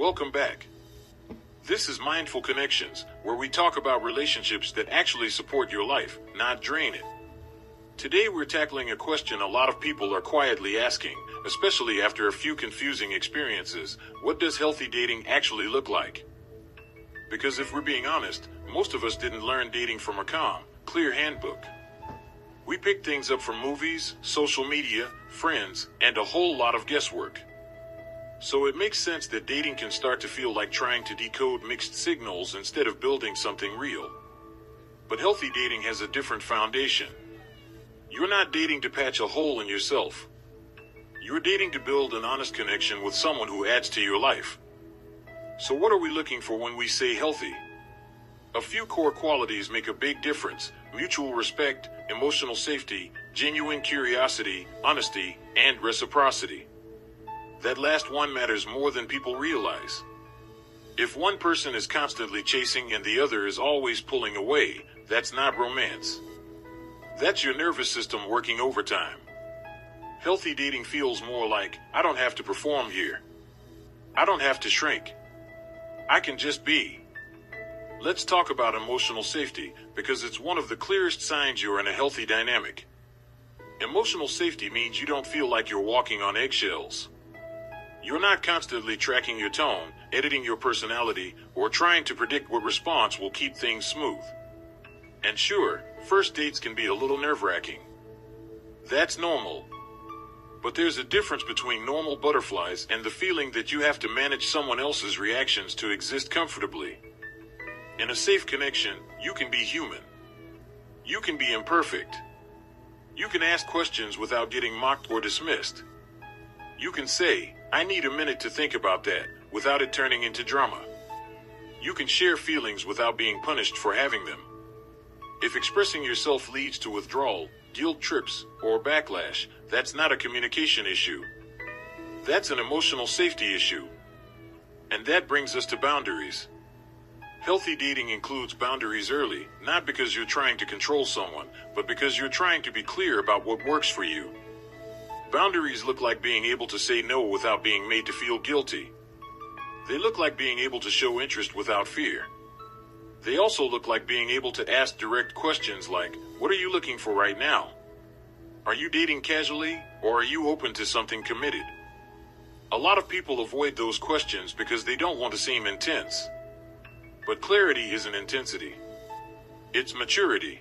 Welcome back. This is Mindful Connections, where we talk about relationships that actually support your life, not drain it. Today we're tackling a question a lot of people are quietly asking, especially after a few confusing experiences. What does healthy dating actually look like? Because if we're being honest, most of us didn't learn dating from a calm, clear handbook. We picked things up from movies, social media, friends, and a whole lot of guesswork. So it makes sense that dating can start to feel like trying to decode mixed signals instead of building something real. But healthy dating has a different foundation. You're not dating to patch a hole in yourself. You're dating to build an honest connection with someone who adds to your life. So what are we looking for when we say healthy? A few core qualities make a big difference: mutual respect, emotional safety, genuine curiosity, honesty, and reciprocity. That last one matters more than people realize. If one person is constantly chasing and the other is always pulling away, that's not romance. That's your nervous system working overtime. Healthy dating feels more like, I don't have to perform here. I don't have to shrink. I can just be. Let's talk about emotional safety, because it's one of the clearest signs you're in a healthy dynamic. Emotional safety means you don't feel like you're walking on eggshells. You're not constantly tracking your tone, editing your personality, or trying to predict what response will keep things smooth. And sure, first dates can be a little nerve-wracking. That's normal. But there's a difference between normal butterflies and the feeling that you have to manage someone else's reactions to exist comfortably. In a safe connection, you can be human. You can be imperfect. You can ask questions without getting mocked or dismissed. You can say, I need a minute to think about that, without it turning into drama. You can share feelings without being punished for having them. If expressing yourself leads to withdrawal, guilt trips, or backlash, that's not a communication issue. That's an emotional safety issue. And that brings us to boundaries. Healthy dating includes boundaries early, not because you're trying to control someone, but because you're trying to be clear about what works for you. Boundaries look like being able to say no without being made to feel guilty. They look like being able to show interest without fear. They also look like being able to ask direct questions like, what are you looking for right now? Are you dating casually, or are you open to something committed? A lot of people avoid those questions because they don't want to seem intense. But clarity isn't intensity. It's maturity.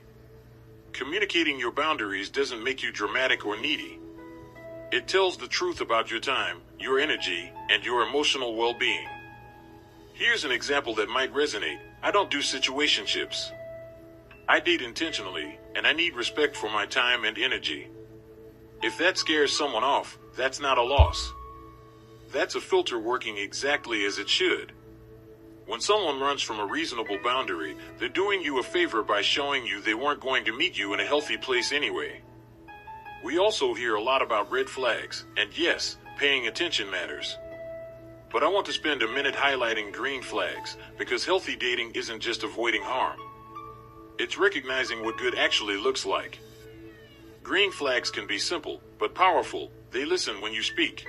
Communicating your boundaries doesn't make you dramatic or needy. It tells the truth about your time, your energy, and your emotional well-being. Here's an example that might resonate. I don't do situationships. I date intentionally, and I need respect for my time and energy. If that scares someone off, that's not a loss. That's a filter working exactly as it should. When someone runs from a reasonable boundary, they're doing you a favor by showing you they weren't going to meet you in a healthy place anyway. We also hear a lot about red flags, and yes, paying attention matters. But I want to spend a minute highlighting green flags, because healthy dating isn't just avoiding harm. It's recognizing what good actually looks like. Green flags can be simple, but powerful. They listen when you speak.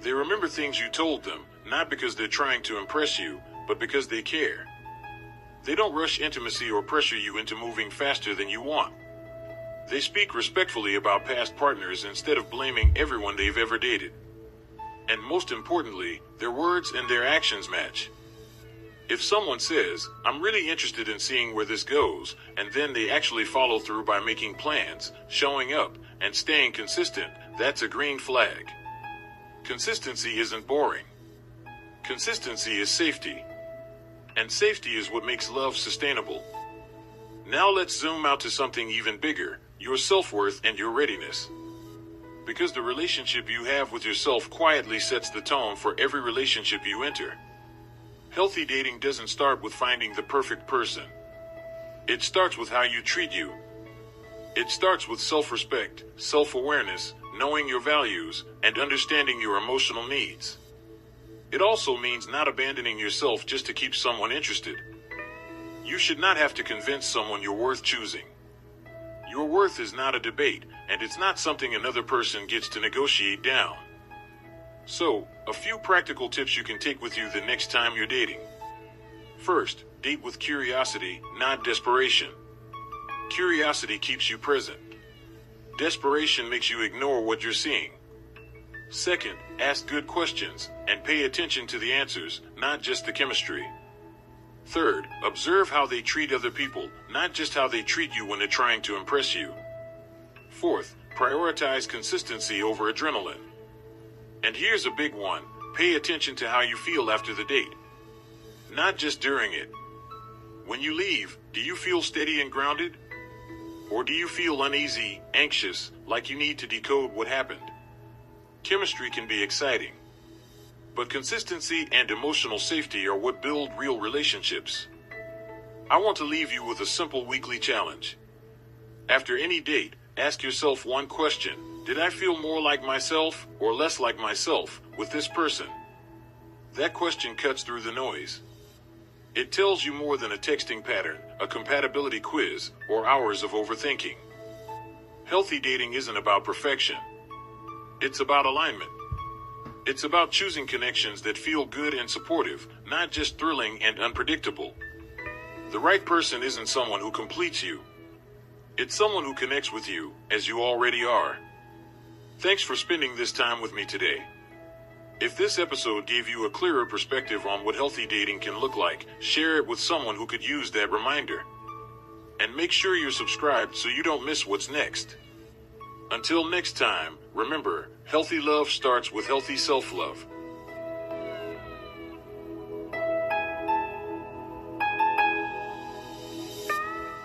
They remember things you told them, not because they're trying to impress you, but because they care. They don't rush intimacy or pressure you into moving faster than you want. They speak respectfully about past partners instead of blaming everyone they've ever dated. And most importantly, their words and their actions match. If someone says, I'm really interested in seeing where this goes, and then they actually follow through by making plans, showing up, and staying consistent, that's a green flag. Consistency isn't boring. Consistency is safety. And safety is what makes love sustainable. Now let's zoom out to something even bigger, your self-worth and your readiness. Because the relationship you have with yourself quietly sets the tone for every relationship you enter. Healthy dating doesn't start with finding the perfect person. It starts with how you treat you. It starts with self-respect, self-awareness, knowing your values, and understanding your emotional needs. It also means not abandoning yourself just to keep someone interested. You should not have to convince someone you're worth choosing. Your worth is not a debate, and it's not something another person gets to negotiate down. So, a few practical tips you can take with you the next time you're dating. First, date with curiosity, not desperation. Curiosity keeps you present. Desperation makes you ignore what you're seeing. Second, ask good questions and pay attention to the answers, not just the chemistry. Third, observe how they treat other people, not just how they treat you when they're trying to impress you. Fourth, prioritize consistency over adrenaline. And here's a big one, pay attention to how you feel after the date. Not just during it. When you leave, do you feel steady and grounded? Or do you feel uneasy, anxious, like you need to decode what happened? Chemistry can be exciting, but consistency and emotional safety are what build real relationships. I want to leave you with a simple weekly challenge. After any date, ask yourself one question. Did I feel more like myself or less like myself with this person? That question cuts through the noise. It tells you more than a texting pattern, a compatibility quiz, or hours of overthinking. Healthy dating isn't about perfection. It's about alignment. It's about choosing connections that feel good and supportive, not just thrilling and unpredictable. The right person isn't someone who completes you. It's someone who connects with you, as you already are. Thanks for spending this time with me today. If this episode gave you a clearer perspective on what healthy dating can look like, share it with someone who could use that reminder. And make sure you're subscribed so you don't miss what's next. Until next time, remember, healthy love starts with healthy self-love.